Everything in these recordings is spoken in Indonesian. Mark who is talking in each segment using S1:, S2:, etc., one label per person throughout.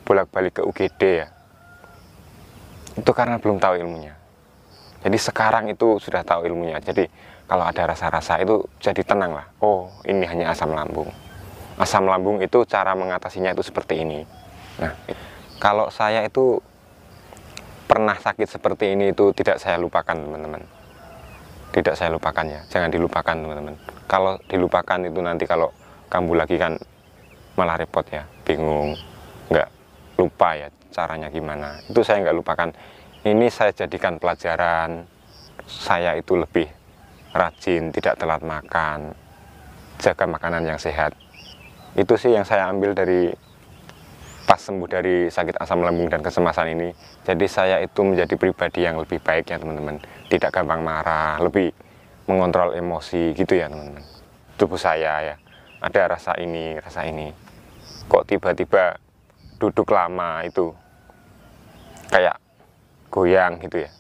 S1: bolak-balik ke UGD ya, itu karena belum tahu ilmunya. Jadi sekarang itu sudah tahu ilmunya. Jadi kalau ada rasa-rasa itu jadi tenang lah. Oh, ini hanya asam lambung. Asam lambung itu cara mengatasinya itu seperti ini. Nah, kalau saya itu pernah sakit seperti ini itu tidak saya lupakan, teman-teman. Tidak saya lupakan ya. Jangan dilupakan, teman-teman. Kalau dilupakan itu nanti kalau kambuh lagi kan malah repot ya. Bingung, nggak lupa ya caranya gimana. Itu saya nggak lupakan. Ini saya jadikan pelajaran. Saya itu lebih rajin, tidak telat makan, jaga makanan yang sehat. Itu sih yang saya ambil dari pas sembuh dari sakit asam lambung dan kecemasan ini. Jadi saya itu menjadi pribadi yang lebih baik ya teman-teman. Tidak gampang marah, lebih mengontrol emosi gitu ya teman-teman. Tubuh saya ya, ada rasa ini, rasa ini. Kok tiba-tiba duduk lama itu kayak goyang gitu ya.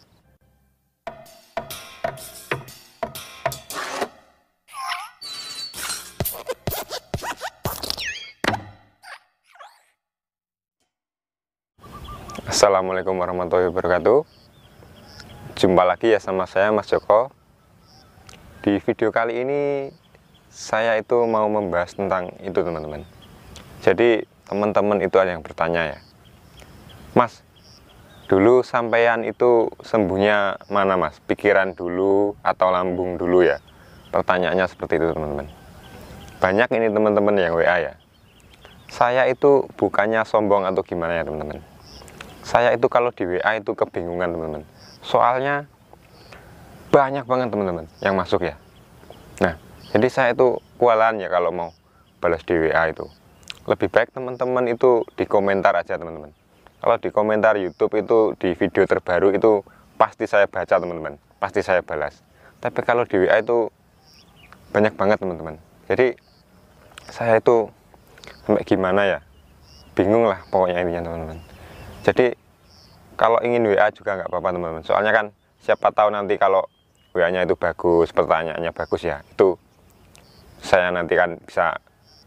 S1: Assalamualaikum warahmatullahi wabarakatuh. Jumpa lagi ya sama saya Mas Joko. Di video kali ini saya itu mau membahas tentang itu teman-teman. Jadi teman-teman itu ada yang bertanya ya, Mas, dulu sampean itu sembuhnya mana Mas? Pikiran dulu atau lambung dulu ya? Pertanyaannya seperti itu teman-teman. Banyak ini teman-teman yang WA ya. Saya itu bukannya sombong atau gimana ya teman-teman. Saya itu kalau di WA itu kebingungan teman-teman. Soalnya banyak banget teman-teman yang masuk ya. Nah, jadi saya itu kewalahan ya kalau mau balas di WA itu. Lebih baik teman-teman itu di komentar aja teman-teman. Kalau di komentar YouTube itu di video terbaru itu pasti saya baca teman-teman, pasti saya balas. Tapi kalau di WA itu banyak banget teman-teman. Jadi saya itu sampai gimana ya, bingung lah pokoknya intinya teman-teman. Jadi kalau ingin WA juga nggak apa-apa teman-teman. Soalnya kan siapa tahu nanti kalau WA-nya itu bagus, pertanyaannya bagus ya, itu saya nanti kan bisa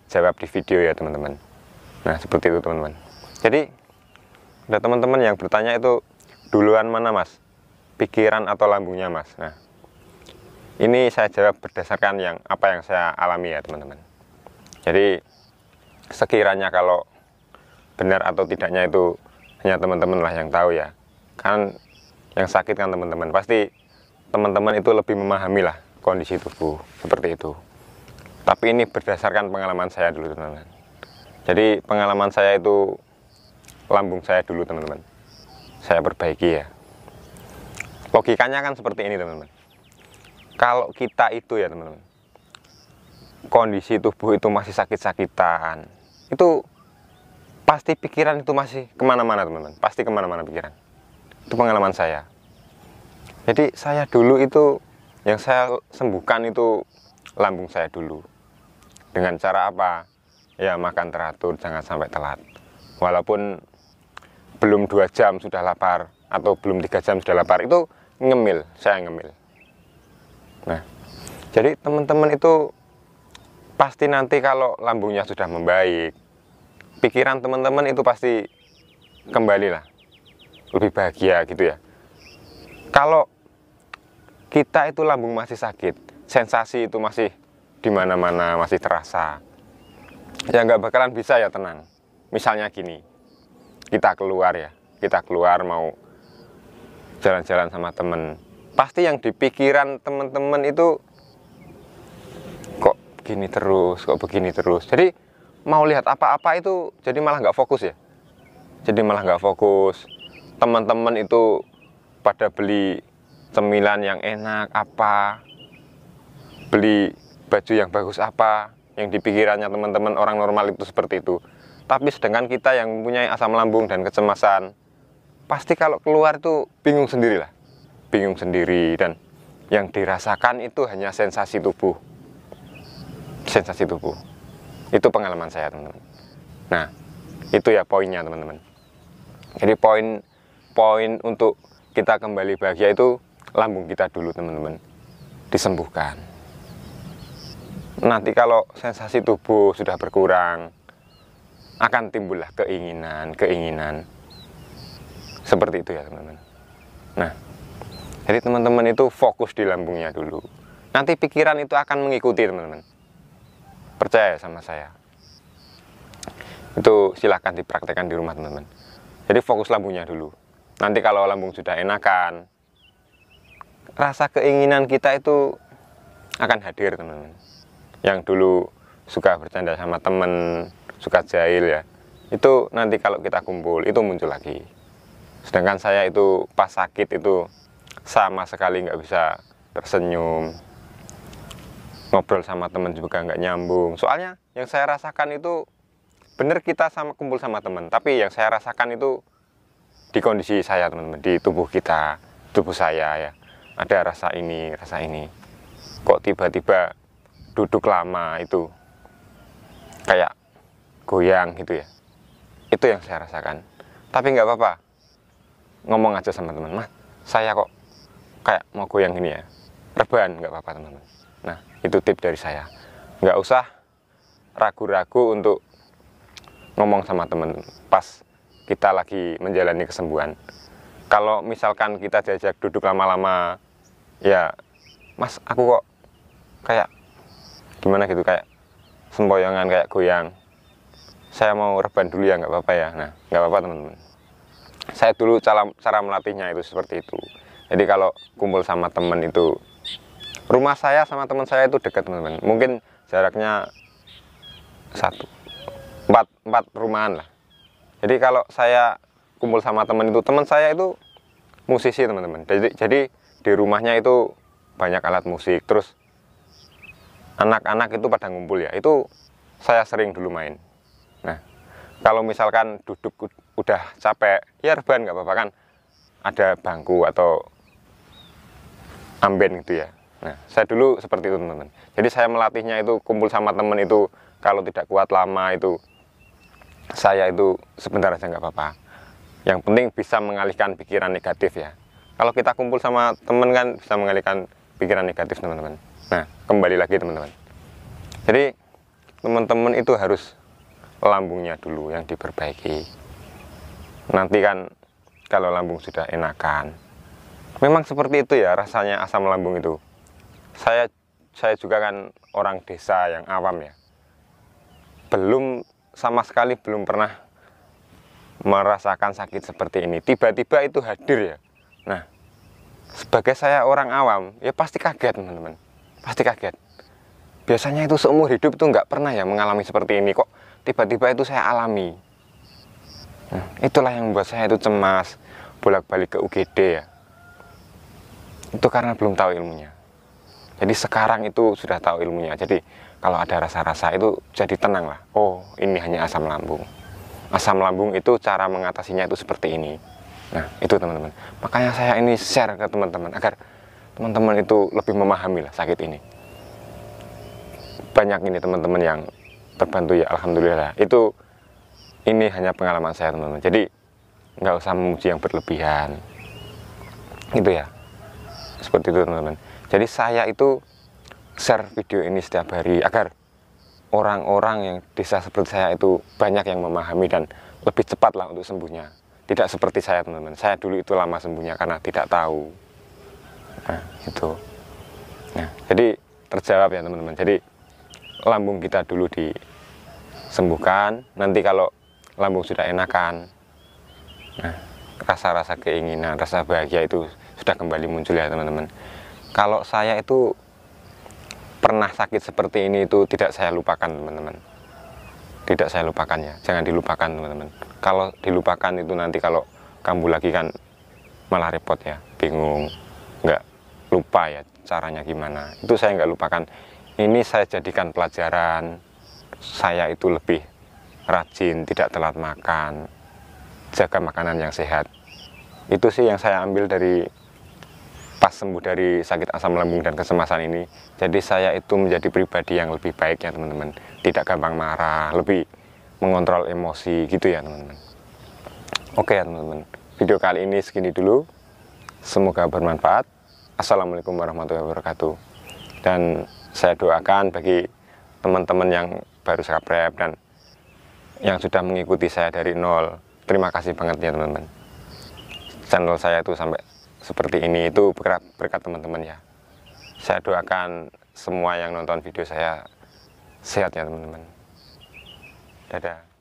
S1: jawab di video ya teman-teman. Nah seperti itu teman-teman. Jadi ada teman-teman yang bertanya itu duluan mana Mas? Pikiran atau lambungnya Mas? Nah ini saya jawab berdasarkan apa yang saya alami ya teman-teman. Jadi sekiranya kalau benar atau tidaknya itu hanya teman-teman lah yang tahu ya. Kan yang sakit kan teman-teman. Pasti teman-teman itu lebih memahami lah kondisi tubuh seperti itu. Tapi ini berdasarkan pengalaman saya dulu teman-teman. Jadi pengalaman saya itu lambung saya dulu teman-teman. Saya perbaiki ya. Logikanya kan seperti ini teman-teman. Kalau kita itu ya teman-teman, kondisi tubuh itu masih sakit-sakitan, itu pasti pikiran itu masih kemana-mana teman-teman. Pasti kemana-mana pikiran. Itu pengalaman saya. Jadi saya dulu itu yang saya sembuhkan itu lambung saya dulu. Dengan cara apa? Ya makan teratur, jangan sampai telat. Walaupun belum 2 jam sudah lapar atau belum 3 jam sudah lapar, itu ngemil, saya ngemil. Nah, jadi teman-teman itu pasti nanti kalau lambungnya sudah membaik, pikiran teman-teman itu pasti kembali lah, lebih bahagia gitu ya. Kalau kita itu lambung masih sakit, sensasi itu masih di mana-mana masih terasa, ya nggak bakalan bisa ya tenang. Misalnya gini, kita keluar ya, kita keluar mau jalan-jalan sama temen, pasti yang di pikiran teman-teman itu kok begini terus, kok begini terus. Jadi mau lihat apa-apa itu jadi malah nggak fokus ya. Jadi malah nggak fokus. Teman-teman itu pada beli cemilan yang enak apa, beli baju yang bagus apa, yang di pikirannya teman-teman orang normal itu seperti itu. Tapi sedangkan kita yang mempunyai asam lambung dan kecemasan, pasti kalau keluar itu bingung sendiri lah. Bingung sendiri, dan yang dirasakan itu hanya sensasi tubuh. Sensasi tubuh. Itu pengalaman saya teman-teman. Nah, itu ya poinnya teman-teman. Jadi poin untuk kita kembali bahagia itu lambung kita dulu teman-teman. Disembuhkan. Nanti kalau sensasi tubuh sudah berkurang, akan timbullah keinginan seperti itu ya teman-teman. Nah, jadi teman-teman itu fokus di lambungnya dulu, nanti pikiran itu akan mengikuti teman-teman, percaya sama saya. Itu silahkan dipraktekkan di rumah teman-teman. Jadi fokus lambungnya dulu, nanti kalau lambung sudah enakan, rasa keinginan kita itu akan hadir teman-teman. Yang dulu suka bercanda sama temen, suka jahil ya, itu nanti kalau kita kumpul itu muncul lagi. Sedangkan saya itu pas sakit itu sama sekali nggak bisa tersenyum, ngobrol sama temen juga nggak nyambung. Soalnya yang saya rasakan itu bener, kita sama kumpul sama temen, tapi yang saya rasakan itu di kondisi saya teman-teman, di tubuh kita, tubuh saya ya, ada rasa ini kok tiba-tiba duduk lama itu kayak goyang gitu ya. Itu yang saya rasakan. Tapi nggak apa-apa, ngomong aja sama teman, Mas, saya kok kayak mau goyang gini ya, rebahan, nggak apa-apa teman-teman. Nah, itu tip dari saya, nggak usah ragu-ragu untuk ngomong sama teman pas kita lagi menjalani kesembuhan. Kalau misalkan kita diajak duduk lama-lama, ya Mas, aku kok kayak gimana gitu, kayak sempoyongan, kayak goyang, saya mau rebahan dulu ya, nggak apa-apa ya. Nah, nggak apa-apa teman-teman. Saya dulu cara melatihnya itu seperti itu. Jadi kalau kumpul sama teman itu, rumah saya sama teman saya itu dekat teman-teman, mungkin jaraknya 4 perumahan lah. Jadi kalau saya kumpul sama teman itu, teman saya itu musisi teman-teman. Jadi di rumahnya itu banyak alat musik, terus anak-anak itu pada ngumpul ya, itu saya sering dulu main. Nah, kalau misalkan duduk udah capek, ya rebahan nggak apa-apa kan, ada bangku atau amben gitu ya. Nah, saya dulu seperti itu teman-teman. Jadi saya melatihnya itu kumpul sama teman itu, kalau tidak kuat lama itu, saya itu sebentar aja nggak apa-apa. Yang penting bisa mengalihkan pikiran negatif ya. Kalau kita kumpul sama teman kan bisa mengalihkan pikiran negatif teman-teman. Nah, kembali lagi teman-teman. Jadi teman-teman itu harus lambungnya dulu yang diperbaiki. Nanti kan kalau lambung sudah enakan, memang seperti itu ya rasanya asam lambung itu. Saya juga kan orang desa yang awam ya, sama sekali belum pernah merasakan sakit seperti ini. Tiba-tiba itu hadir ya. Nah, sebagai saya orang awam, ya pasti kaget teman-teman, pasti kaget. Biasanya itu seumur hidup itu nggak pernah ya mengalami seperti ini, kok tiba-tiba itu saya alami. Nah, itulah yang membuat saya itu cemas, bolak-balik ke UGD ya. Itu karena belum tahu ilmunya. Jadi sekarang itu sudah tahu ilmunya. Jadi kalau ada rasa-rasa itu jadi tenang lah. Oh, ini hanya asam lambung. Asam lambung itu cara mengatasinya itu seperti ini. Nah, itu teman-teman. Makanya saya ini share ke teman-teman agar teman-teman itu lebih memahami lah sakit ini. Banyak ini teman-teman yang terbantu ya, alhamdulillah. Itu ini hanya pengalaman saya teman-teman. Jadi nggak usah memuji yang berlebihan. Gitu ya. Seperti itu teman-teman. Jadi saya itu share video ini setiap hari agar orang-orang yang desa seperti saya itu banyak yang memahami dan lebih cepat lah untuk sembuhnya. Tidak seperti saya teman-teman. Saya dulu itu lama sembuhnya karena tidak tahu. Nah, itu. Nah, jadi terjawab ya teman-teman. Jadi lambung kita dulu disembuhkan. Nanti kalau lambung sudah enakan, nah, rasa-rasa keinginan, rasa bahagia itu sudah kembali muncul ya teman-teman. Kalau saya itu pernah sakit seperti ini itu tidak saya lupakan teman-teman. Tidak saya lupakan ya, jangan dilupakan teman-teman. Kalau dilupakan itu nanti kalau kambuh lagi kan malah repot ya, bingung, nggak lupa ya caranya gimana. Itu saya nggak lupakan. Ini saya jadikan pelajaran. Saya itu lebih rajin, tidak telat makan, jaga makanan yang sehat. Itu sih yang saya ambil dari pas sembuh dari sakit asam lambung dan kecemasan ini. Jadi saya itu menjadi pribadi yang lebih baik ya teman-teman. Tidak gampang marah, lebih mengontrol emosi gitu ya teman-teman. Oke ya teman-teman, video kali ini segini dulu. Semoga bermanfaat. Assalamualaikum warahmatullahi wabarakatuh. Dan saya doakan bagi teman-teman yang baru subscribe dan yang sudah mengikuti saya dari nol. Terima kasih banget ya teman-teman. Channel saya itu sampai seperti ini itu berkat teman-teman ya. Saya doakan semua yang nonton video saya sehat ya teman-teman. Dadah.